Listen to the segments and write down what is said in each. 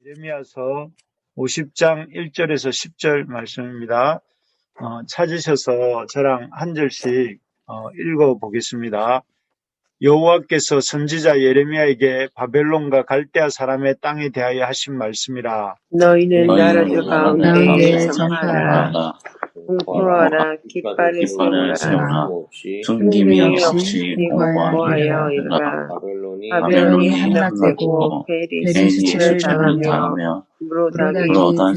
예레미야서 50장 1절에서 10절 말씀입니다. 찾으셔서 저랑 한 절씩 읽어보겠습니다. 여호와께서 선지자 예레미야에게 바벨론과 갈대아 사람의 땅에 대하여 하신 말씀이라. 너희는 나라들 가운데에 전파하라. 공포하라. 깃발을 세우라. 숨김이 없이 공포하여 이르라. 바벨론이 함락되고 벨이 벨이 수치를 수치를 당하며 당하며 무로닥이 무로닥이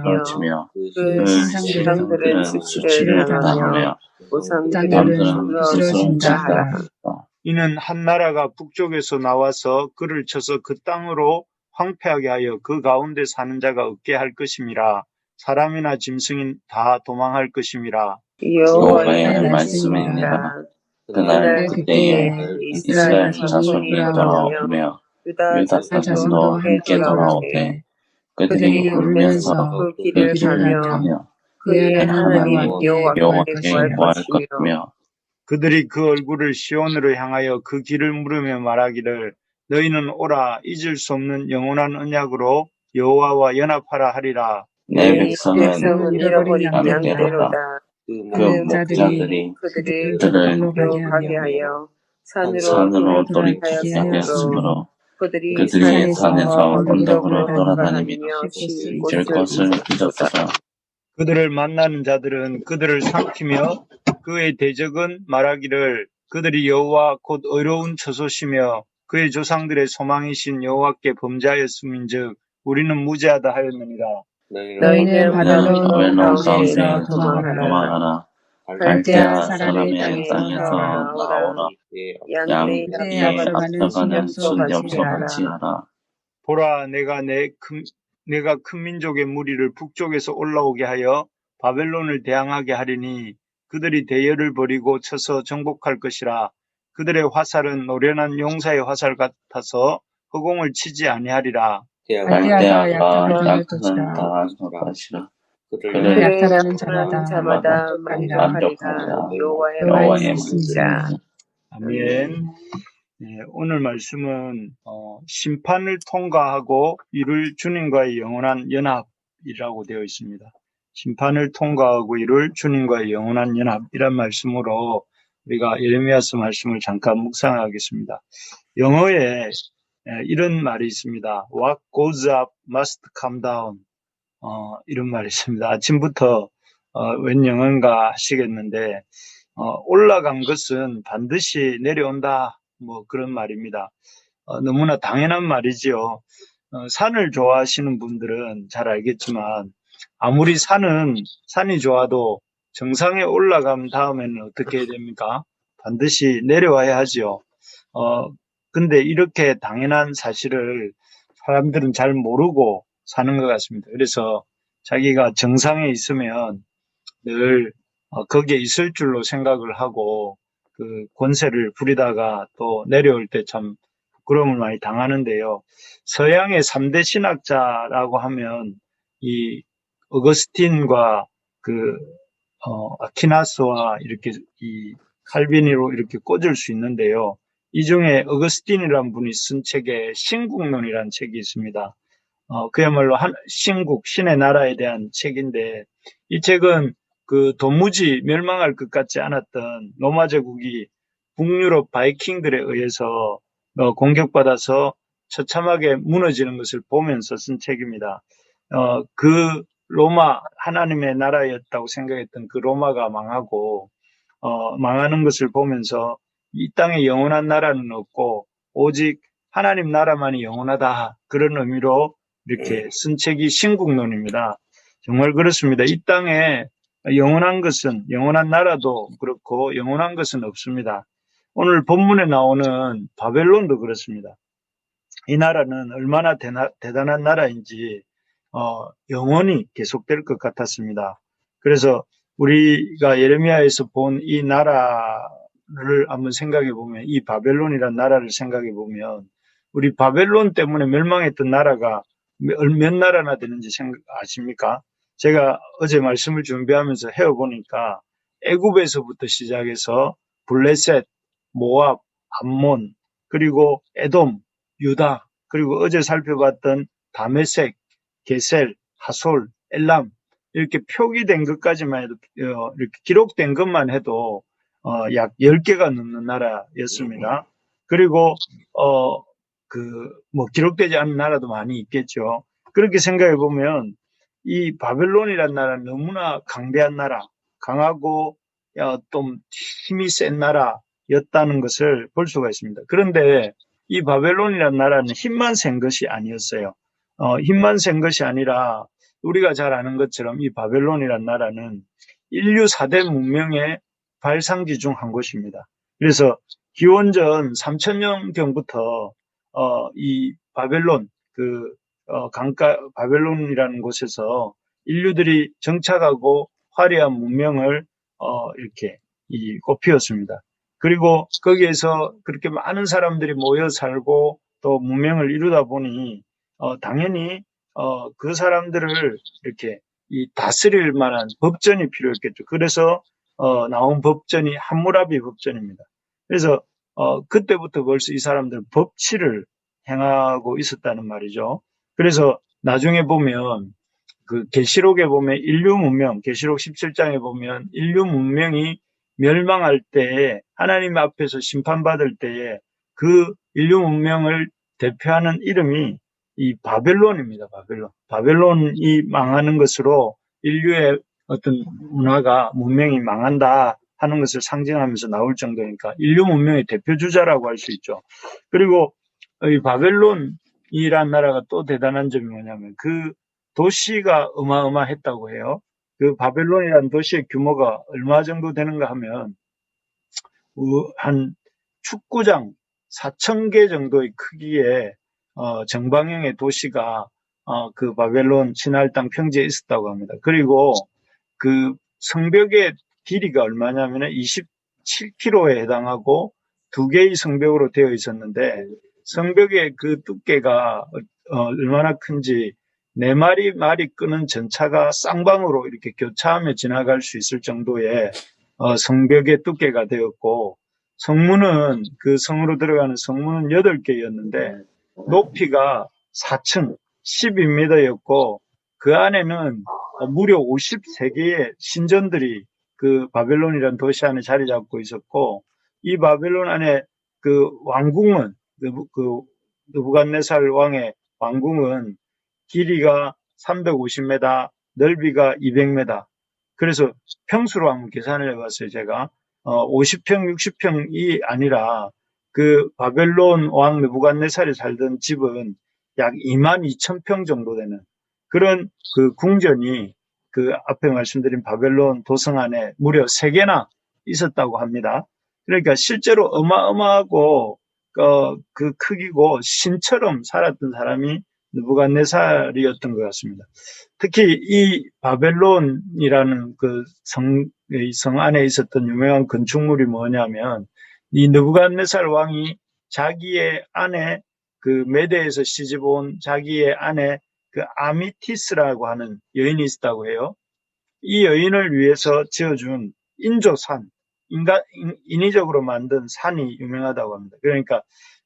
부러지며 그 그 신상들은 수치를 당하며 우상들은 부러진다 하라. 이는 한 나라가 북쪽에서 나와서 그를 쳐서 그 땅으로 황폐하게 하여 그 가운데 사는 자가 없게 할 것임이라. 사람이나 짐승이 다 도망할 것임이라. 여호와의 말씀이니라. 그날 그때에 이스라엘 자손이 돌아오며 유다 자손도 함께 돌아오되 그들이 울면서 그 길을 가며 그의 하나님 여호와께 구할 것이며 그들이 그 얼굴을 시온으로 향하여 그 길을 물으며 말하기를 너희는 오라 잊을 수 없는 영원한 언약으로 여호와와 연합하라 하리라. 내 백성은 잃어버린 양대로다. 그 목자들이 그들을 가게 하여 산으로 돌이키게 하였으므로 그들이 산에서 언덕으로 돌아다니며 쉴 곳을 잊었다. 그들을 만나는 자들은 그들을 삼키며 그의 대적은 말하기를 그들이 여호와 곧 의로운 처소시며 그의 조상들의 소망이신 여호와께 범죄하였음인즉 우리는 무죄하다 하였느니라. 너희는 바벨론 가운데에서 가운데에서 도망하라. 갈대아 사람의 땅에서 나오라. 양떼 앞서가는 순념소 같이 같이 하라. 보라 내가 큰 민족의 무리를 북쪽에서 올라오게 하여 바벨론을 대항하게 하리니 그들이 대열을 벌이고 쳐서 정복할 것이라. 그들의 화살은 노련한 용사의 화살 같아서 허공을 치지 아니하리라. 갈대아가 약한 당할 것이라. 그를 약탈하는 자마다 만족하리라. 여호와의 말씀이라. 아멘. 네, 오늘 말씀은 심판을 통과하고 이룰 주님과의 영원한 연합이라고 되어 있습니다. 심판을 통과하고 이룰 주님과의 영원한 연합이란 말씀으로 우리가 예레미야서 말씀을 잠깐 묵상하겠습니다. 영어에 이런 말이 있습니다. What goes up must come down. 이런 말이 있습니다. 아침부터 웬 영어인가 하시겠는데 올라간 것은 반드시 내려온다. 그런 말입니다. 너무나 당연한 말이지요. 산을 좋아하시는 분들은 잘 알겠지만 아무리 산이 좋아도 정상에 올라간 다음에는 어떻게 해야 됩니까? 반드시 내려와야 하지요. 근데 이렇게 당연한 사실을 사람들은 잘 모르고 사는 것 같습니다. 그래서 자기가 정상에 있으면 늘 거기에 있을 줄로 생각을 하고 그 권세를 부리다가 또 내려올 때 참 부끄러움을 많이 당하는데요. 서양의 3대 신학자라고 하면 이 어거스틴과 아퀴나스와 이렇게 이 칼빈으로 이렇게 꽂을 수 있는데요. 이 중에 어거스틴이라는 분이 쓴 책에 신국론이라는 책이 있습니다. 그야말로 신의 나라에 대한 책인데 이 책은 도무지 멸망할 것 같지 않았던 로마 제국이 북유럽 바이킹들에 의해서 공격받아서 처참하게 무너지는 것을 보면서 쓴 책입니다. 그 로마 하나님의 나라였다고 생각했던 그 로마가 망하고 망하는 것을 보면서 이 땅에 영원한 나라는 없고 오직 하나님 나라만이 영원하다. 그런 의미로 이렇게 쓴 책이 신국론입니다. 정말 그렇습니다. 이 땅에 영원한 나라도 그렇고 영원한 것은 없습니다. 오늘 본문에 나오는 바벨론도 그렇습니다. 이 나라는 얼마나 대단한 나라인지 영원히 계속될 것 같았습니다. 그래서 우리가 예레미야에서 본 이 나라를 한번 생각해 보면 이 바벨론이라는 나라를 생각해 보면 우리 바벨론 때문에 멸망했던 나라가 몇 나라나 되는지 아십니까? 제가 어제 말씀을 준비하면서 헤어보니까 애굽에서부터 시작해서 블레셋, 모압, 암몬, 그리고 에돔, 유다, 그리고 어제 살펴봤던 다메섹, 게셀, 하솔, 엘람 이렇게 표기된 것까지만 해도 이렇게 기록된 것만 해도 약 10개가 넘는 나라였습니다. 그리고 뭐 기록되지 않은 나라도 많이 있겠죠. 그렇게 생각해 보면 이 바벨론이라는 나라는 너무나 강대한 나라, 강하고 좀 힘이 센 나라였다는 것을 볼 수가 있습니다. 그런데 이 바벨론이라는 나라는 힘만 센 것이 아니었어요. 힘만 센 것이 아니라 우리가 잘 아는 것처럼 이 바벨론이라는 나라는 인류 4대 문명의 발상지 중 한 곳입니다. 그래서 기원전 3000년경부터 이 바벨론 강가 바벨론이라는 곳에서 인류들이 정착하고 화려한 문명을 이렇게 꽃피웠습니다. 그리고 거기에서 그렇게 많은 사람들이 모여 살고 또 문명을 이루다 보니 당연히 그 사람들을 이렇게 다스릴 만한 법전이 필요했겠죠. 그래서 나온 법전이 함무라비 법전입니다. 그래서 그때부터 벌써 이 사람들은 법치를 행하고 있었다는 말이죠. 그래서 나중에 보면 그 계시록에 보면 인류 문명, 계시록 17장에 보면 인류 문명이 멸망할 때에 하나님 앞에서 심판받을 때에 그 인류 문명을 대표하는 이름이 이 바벨론입니다. 바벨론이 망하는 것으로 인류의 어떤 문화가 문명이 망한다 하는 것을 상징하면서 나올 정도니까 인류 문명의 대표 주자라고 할 수 있죠. 그리고 이 바벨론이란 나라가 또 대단한 점이 뭐냐면 그 도시가 어마어마했다고 해요. 그 바벨론이라는 도시의 규모가 얼마 정도 되는가 하면 한 축구장 4,000개 정도의 크기의 정방형의 도시가 그 바벨론 신할 땅 평지에 있었다고 합니다. 그리고 그 성벽의 길이가 얼마냐면 27km에 해당하고 2개의 성벽으로 되어 있었는데 성벽의 그 두께가 얼마나 큰지 4마리 말이 끄는 전차가 쌍방으로 이렇게 교차하며 지나갈 수 있을 정도의 성벽의 두께가 되었고 성문은 그 성으로 들어가는 성문은 8개였는데 높이가 4층 12m였고 그 안에는 무려 53개의 신전들이 그 바벨론이라는 도시 안에 자리 잡고 있었고 이 바벨론 안에 그 왕궁은 그 느부갓네살 왕의 왕궁은 길이가 350m, 넓이가 200m. 그래서 평수로 한번 계산을 해봤어요, 제가. 50평, 60평이 아니라 그 바벨론 왕 느부갓네살이 살던 집은 약 22,000평 정도 되는 그런 그 궁전이 그 앞에 말씀드린 바벨론 도성 안에 무려 3개나 있었다고 합니다. 그러니까 실제로 어마어마하고 그 크기고 신처럼 살았던 사람이 느부갓네살이었던 것 같습니다. 특히 이 바벨론이라는 그 성 안에 있었던 유명한 건축물이 뭐냐면 이 느부갓네살 왕이 자기의 아내 그 메대에서 시집온 자기의 아내 그 아미티스라고 하는 여인이 있었다고 해요. 이 여인을 위해서 지어준 인조산, 인위적으로 만든 산이 유명하다고 합니다. 그러니까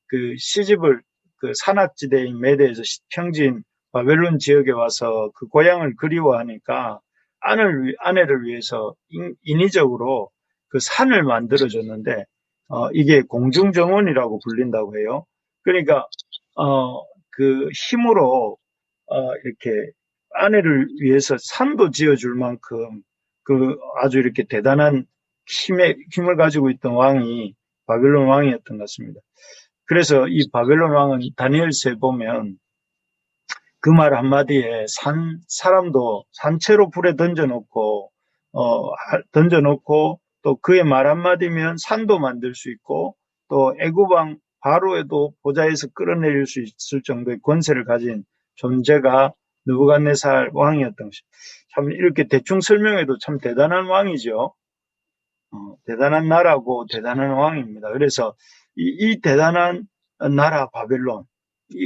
그 시집을 그 산악지대인 메대에서 평지인 바벨론 지역에 와서 그 고향을 그리워하니까 아내를 위해서 인위적으로 그 산을 만들어줬는데 이게 공중정원이라고 불린다고 해요. 그러니까 그 힘으로 이렇게 아내를 위해서 산도 지어줄 만큼 그 아주 이렇게 대단한 힘을 가지고 있던 왕이 바벨론 왕이었던 것 같습니다. 그래서 이 바벨론 왕은 다니엘서에 보면 그 말 한마디에 사람도 산채로 불에 던져놓고 또 그의 말 한마디면 산도 만들 수 있고 또 애굽왕 바로에도 보좌에서 끌어내릴 수 있을 정도의 권세를 가진 존재가 느부갓네살 왕이었던 것이죠. 참 이렇게 대충 설명해도 참 대단한 왕이죠. 대단한 나라고 대단한 왕입니다. 그래서 이 대단한 나라 바벨론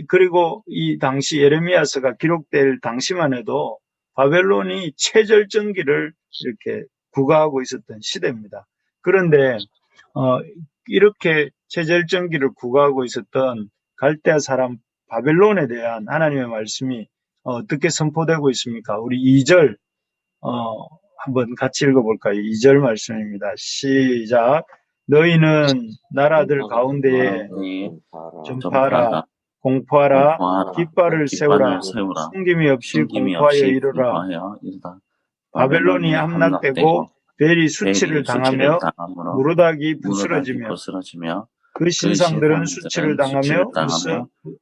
그리고 이 당시 예레미야서가 기록될 당시만 해도 바벨론이 최절정기를 이렇게 구가하고 있었던 시대입니다. 그런데 이렇게 최절정기를 구가하고 있었던 갈대아 사람 바벨론에 대한 하나님의 말씀이 어떻게 선포되고 있습니까? 우리 2절 한번 같이 읽어볼까요? 2절 말씀입니다. 시작. 너희는 나라들 가운데에 전파하라, 공포하라, 깃발을 세우라, 숨김이 없이 공포하여 이르라. 바벨론이 함락되고 벨이 수치를 당하며 무르닥이 부스러지며 그 신상들은 수치를 당하며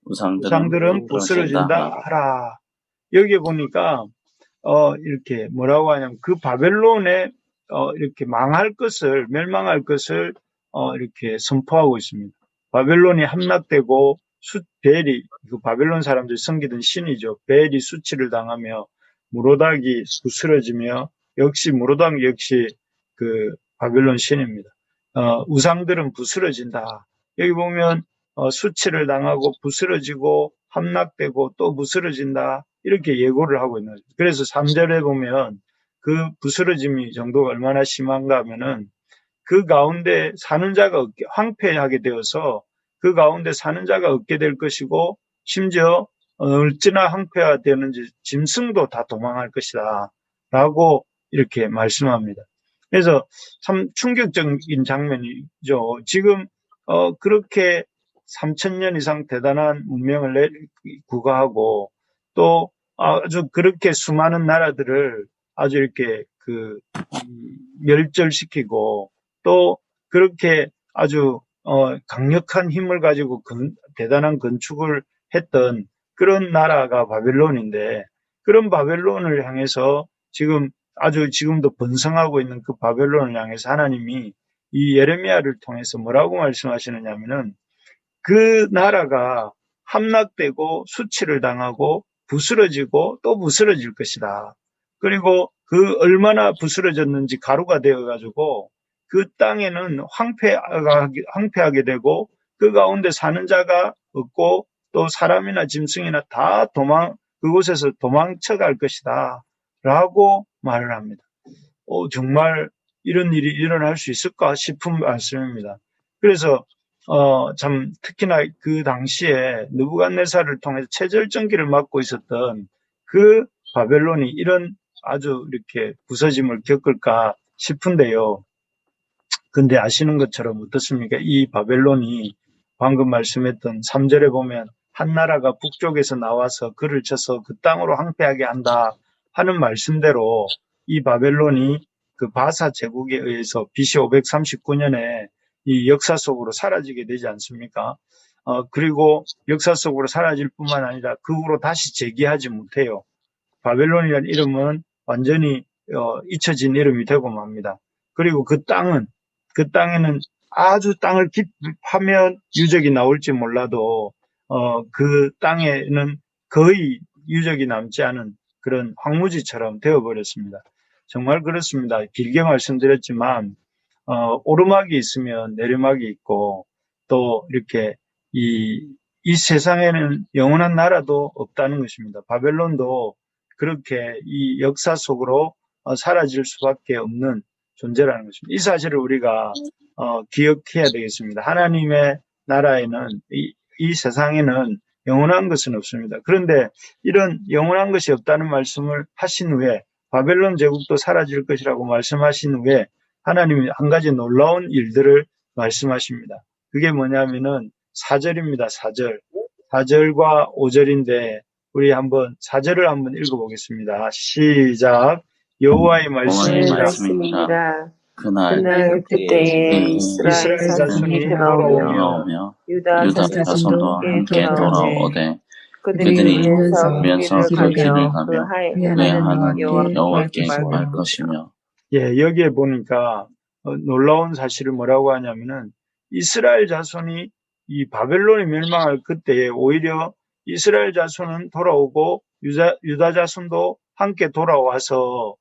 우상들은 부스러진다 하라. 여기 보니까 이렇게 뭐라고 하냐면 그 바벨론에 이렇게 망할 것을 멸망할 것을 이렇게 선포하고 있습니다. 바벨론이 함락되고 벨이 그 바벨론 사람들이 섬기던 신이죠. 벨이 수치를 당하며 무로닥이 부스러지며 역시 무로닥 역시 그 바벨론 신입니다. 우상들은 부스러진다. 여기 보면 수치를 당하고 부스러지고 함락되고 또 부스러진다. 이렇게 예고를 하고 있는 거죠. 그래서 3절에 보면 그 부스러짐이 정도가 얼마나 심한가 하면은 그 가운데 사는 자가 황폐하게 되어서 그 가운데 사는 자가 없게 될 것이고 심지어 어찌나 황폐화되는지 짐승도 다 도망할 것이다 라고 이렇게 말씀합니다. 그래서 참 충격적인 장면이죠. 지금 그렇게 3000년 이상 대단한 문명을 구가하고 또 아주 그렇게 수많은 나라들을 아주 이렇게 멸절시키고 또 그렇게 아주 강력한 힘을 가지고 대단한 건축을 했던 그런 나라가 바벨론인데 그런 바벨론을 향해서 지금도 번성하고 있는 그 바벨론을 향해서 하나님이 이 예레미야를 통해서 뭐라고 말씀하시느냐면은 그 나라가 함락되고 수치를 당하고 부스러지고 또 부스러질 것이다. 그리고 그 얼마나 부스러졌는지 가루가 되어가지고 그 땅에는 황폐하게 되고 그 가운데 사는 자가 없고 또 사람이나 짐승이나 다 그곳에서 도망쳐 갈 것이다. 라고 말을 합니다. 정말 이런 일이 일어날 수 있을까 싶은 말씀입니다. 그래서 참 특히나 그 당시에 느부갓네살을 통해서 체절정기를 맡고 있었던 그 바벨론이 이런 아주 이렇게 부서짐을 겪을까 싶은데요. 근데 아시는 것처럼 어떻습니까? 이 바벨론이 방금 말씀했던 3절에 보면 한 나라가 북쪽에서 나와서 그를 쳐서 그 땅으로 항폐하게 한다 하는 말씀대로 이 바벨론이 그 바사 제국에 의해서 BC 539년에 이 역사 속으로 사라지게 되지 않습니까? 그리고 역사 속으로 사라질 뿐만 아니라 그 후로 다시 재기하지 못해요. 바벨론이라는 이름은 완전히 잊혀진 이름이 되고 맙니다. 그리고 그 땅에는 아주 땅을 깊이 파면 유적이 나올지 몰라도 그 땅에는 거의 유적이 남지 않은 그런 황무지처럼 되어버렸습니다. 정말 그렇습니다. 길게 말씀드렸지만 오르막이 있으면 내리막이 있고 또 이렇게 이 세상에는 영원한 나라도 없다는 것입니다. 바벨론도 그렇게 이 역사 속으로 사라질 수밖에 없는 존재라는 것입니다. 이 사실을 우리가 기억해야 되겠습니다. 하나님의 나라에는 이 세상에는 영원한 것은 없습니다. 그런데 이런 영원한 것이 없다는 말씀을 하신 후에 바벨론 제국도 사라질 것이라고 말씀하신 후에 하나님이 한 가지 놀라운 일들을 말씀하십니다. 그게 뭐냐면은 4절입니다. 4절. 4절과 5절인데 우리 한번 4절을 한번 읽어보겠습니다. 시작. 여호와의 말씀입니다. 그날 그때에 이스라엘 자손이 돌아오며 유다 자손도 함께 돌아오되 그들이 울면서 그 길을 가며 하나님 여호와께 갈 것이며. 예, 여기에 보니까 놀라운 사실을 뭐라고 하냐면은 이스라엘 자손이 이 바벨론이 멸망할 그때에 오히려 이스라엘 자손은 돌아오고 유다 자손도 함께 돌아와서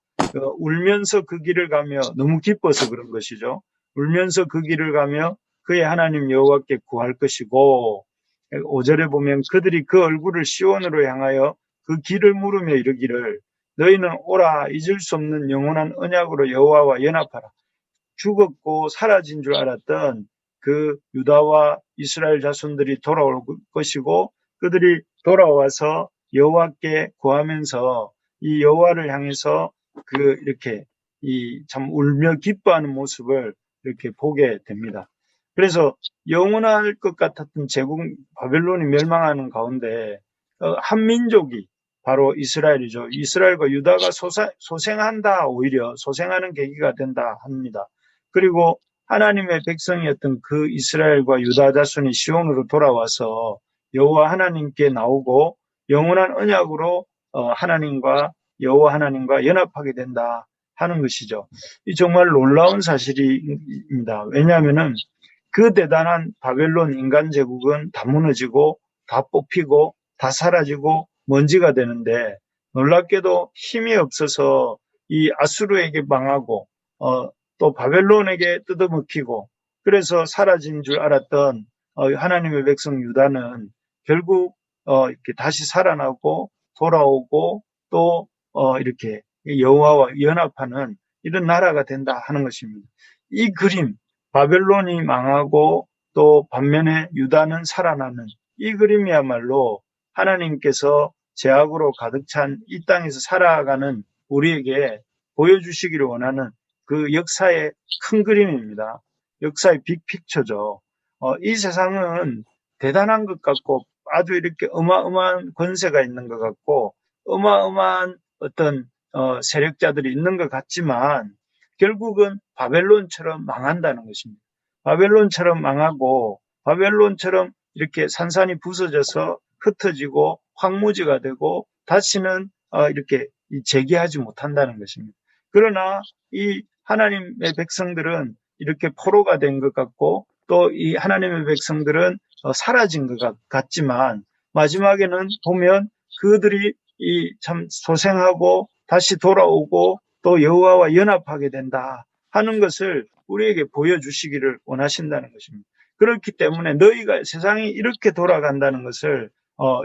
울면서 그 길을 가며 너무 기뻐서 그런 것이죠. 울면서 그 길을 가며 그의 하나님 여호와께 구할 것이고 5절에 보면 그들이 그 얼굴을 시온으로 향하여 그 길을 물으며 이르기를 너희는 오라 잊을 수 없는 영원한 언약으로 여호와와 연합하라. 죽었고 사라진 줄 알았던 그 유다와 이스라엘 자손들이 돌아올 것이고 그들이 돌아와서 여호와께 구하면서 이 여호와를 향해서 이렇게 이 참 울며 기뻐하는 모습을 이렇게 보게 됩니다. 그래서 영원할 것 같았던 제국 바벨론이 멸망하는 가운데 한 민족이 바로 이스라엘이죠. 이스라엘과 유다가 소생한다, 오히려 소생하는 계기가 된다 합니다. 그리고 하나님의 백성이었던 그 이스라엘과 유다 자손이 시온으로 돌아와서 여호와 하나님께 나오고 영원한 언약으로 여호와 하나님과 연합하게 된다 하는 것이죠. 이 정말 놀라운 사실입니다. 왜냐하면은 그 대단한 바벨론 인간 제국은 다 무너지고 다 뽑히고 다 사라지고 먼지가 되는데 놀랍게도 힘이 없어서 이 아수르에게 망하고 또 바벨론에게 뜯어먹히고 그래서 사라진 줄 알았던 하나님의 백성 유다는 결국 이렇게 다시 살아나고 돌아오고 또 이렇게 여호와와 연합하는 이런 나라가 된다 하는 것입니다. 이 그림, 바벨론이 망하고 또 반면에 유다는 살아나는 이 그림이야말로 하나님께서 죄악으로 가득 찬 이 땅에서 살아가는 우리에게 보여주시기를 원하는 그 역사의 큰 그림입니다. 역사의 빅픽처죠. 이 세상은 대단한 것 같고 아주 이렇게 어마어마한 권세가 있는 것 같고 어마어마한 어떤 세력자들이 있는 것 같지만 결국은 바벨론처럼 망한다는 것입니다. 바벨론처럼 망하고 바벨론처럼 이렇게 산산이 부서져서 흩어지고 황무지가 되고 다시는 이렇게 재기하지 못한다는 것입니다. 그러나 이 하나님의 백성들은 이렇게 포로가 된 것 같고 또 이 하나님의 백성들은 사라진 것 같지만 마지막에는 보면 그들이 이 참 소생하고 다시 돌아오고 또 여호와와 연합하게 된다 하는 것을 우리에게 보여주시기를 원하신다는 것입니다. 그렇기 때문에 너희가 세상이 이렇게 돌아간다는 것을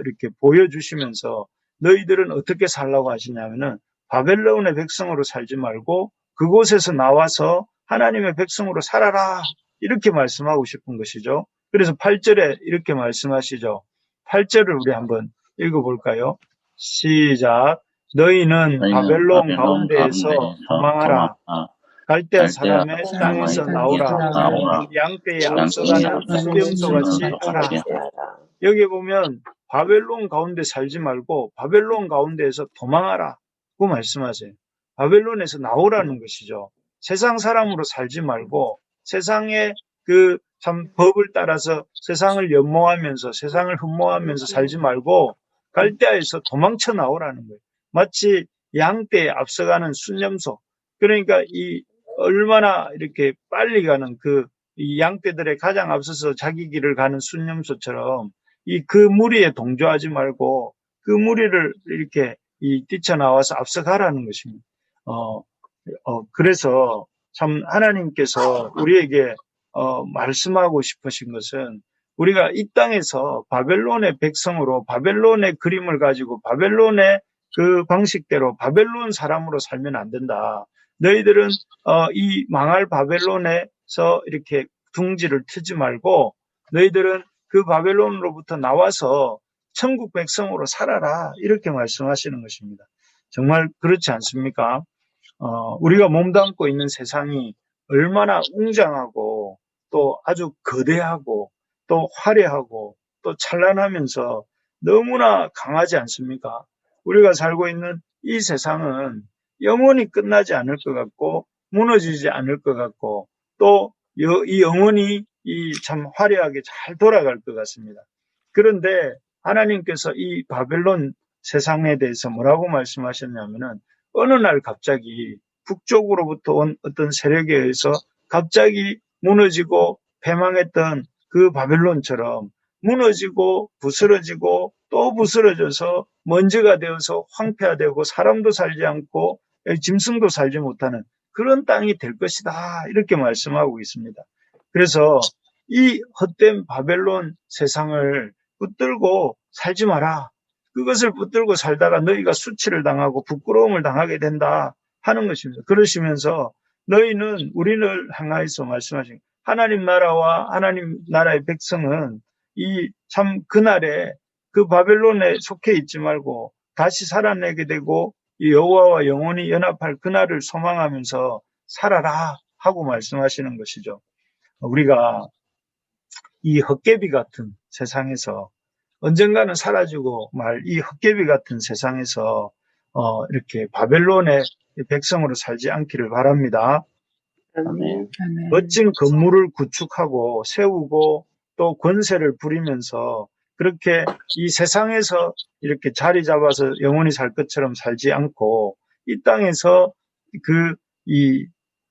이렇게 보여주시면서 너희들은 어떻게 살라고 하시냐면은 바벨론의 백성으로 살지 말고 그곳에서 나와서 하나님의 백성으로 살아라 이렇게 말씀하고 싶은 것이죠. 그래서 8절에 이렇게 말씀하시죠. 8절을 우리 한번 읽어볼까요? 시작. 너희는 바벨론 가운데에서 도망하라. 갈대아 사람의 땅에서 나오라. 양떼에 앞서가는 순염소같이 하라. 여기 보면 바벨론 가운데 살지 말고 바벨론 가운데에서 도망하라. 그 말씀하세요. 바벨론에서 나오라는 것이죠. 세상 사람으로 살지 말고 세상의 그 참 법을 따라서 세상을 연모하면서 세상을 흠모하면서 살지 말고 갈대아에서 도망쳐 나오라는 거예요. 마치 양떼에 앞서가는 순염소. 그러니까 이 얼마나 이렇게 빨리 가는 이 양떼들의 가장 앞서서 자기 길을 가는 순염소처럼 그 무리에 동조하지 말고 그 무리를 이렇게 뛰쳐나와서 앞서가라는 것입니다. 그래서 참 하나님께서 우리에게 말씀하고 싶으신 것은 우리가 이 땅에서 바벨론의 백성으로 바벨론의 그림을 가지고 바벨론의 그 방식대로 바벨론 사람으로 살면 안 된다. 너희들은 이 망할 바벨론에서 이렇게 둥지를 트지 말고 너희들은 그 바벨론으로부터 나와서 천국 백성으로 살아라. 이렇게 말씀하시는 것입니다. 정말 그렇지 않습니까? 우리가 몸담고 있는 세상이 얼마나 웅장하고 또 아주 거대하고 또 화려하고 또 찬란하면서 너무나 강하지 않습니까? 우리가 살고 있는 이 세상은 영원히 끝나지 않을 것 같고 무너지지 않을 것 같고 또 이 영혼이 참 화려하게 잘 돌아갈 것 같습니다. 그런데 하나님께서 이 바벨론 세상에 대해서 뭐라고 말씀하셨냐면은 어느 날 갑자기 북쪽으로부터 온 어떤 세력에 의해서 갑자기 무너지고 패망했던 그 바벨론처럼 무너지고 부스러지고 또 부스러져서 먼지가 되어서 황폐화되고 사람도 살지 않고 짐승도 살지 못하는 그런 땅이 될 것이다. 이렇게 말씀하고 있습니다. 그래서 이 헛된 바벨론 세상을 붙들고 살지 마라. 그것을 붙들고 살다가 너희가 수치를 당하고 부끄러움을 당하게 된다 하는 것입니다. 그러시면서 너희는 우리를 향하여서 말씀하신 하나님 나라와 하나님 나라의 백성은 이 참 그날에 그 바벨론에 속해 있지 말고 다시 살아내게 되고 이 여호와와 영원히 연합할 그날을 소망하면서 살아라 하고 말씀하시는 것이죠. 우리가 이 헛개비 같은 세상에서 언젠가는 사라지고 말 이 헛개비 같은 세상에서 이렇게 바벨론의 백성으로 살지 않기를 바랍니다. 아멘. 멋진 건물을 구축하고 세우고 또 권세를 부리면서 그렇게 이 세상에서 이렇게 자리 잡아서 영원히 살 것처럼 살지 않고 이 땅에서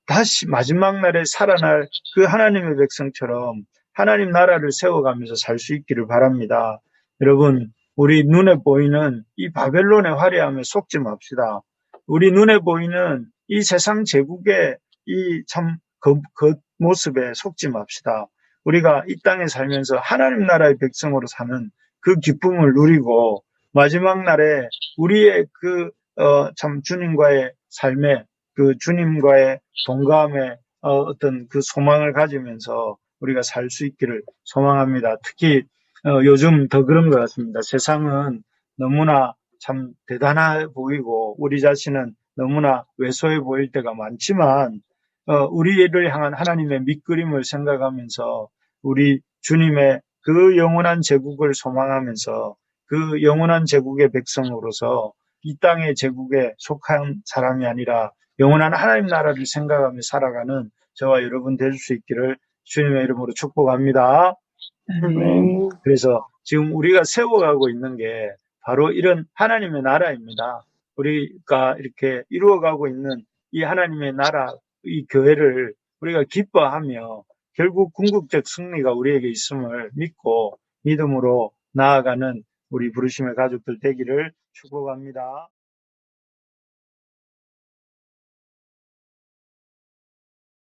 다시 마지막 날에 살아날 그 하나님의 백성처럼 하나님 나라를 세워가면서 살 수 있기를 바랍니다. 여러분, 우리 눈에 보이는 이 바벨론의 화려함에 속지 맙시다. 우리 눈에 보이는 이 세상 제국의 이 참 겉모습에 속지 맙시다. 우리가 이 땅에 살면서 하나님 나라의 백성으로 사는 그 기쁨을 누리고 마지막 날에 우리의 참 주님과의 삶에 그 주님과의 동감의 어떤 그 소망을 가지면서 우리가 살 수 있기를 소망합니다. 특히 요즘 더 그런 것 같습니다. 세상은 너무나 참 대단해 보이고 우리 자신은 너무나 왜소해 보일 때가 많지만 우리를 향한 하나님의 밑그림을 생각하면서 우리 주님의 그 영원한 제국을 소망하면서 그 영원한 제국의 백성으로서 이 땅의 제국에 속한 사람이 아니라 영원한 하나님 나라를 생각하며 살아가는 저와 여러분 될 수 있기를 주님의 이름으로 축복합니다. 그래서 지금 우리가 세워가고 있는 게 바로 이런 하나님의 나라입니다. 우리가 이렇게 이루어가고 있는 이 하나님의 나라, 이 교회를 우리가 기뻐하며 결국 궁극적 승리가 우리에게 있음을 믿고 믿음으로 나아가는 우리 부르심의 가족들 되기를 축복합니다.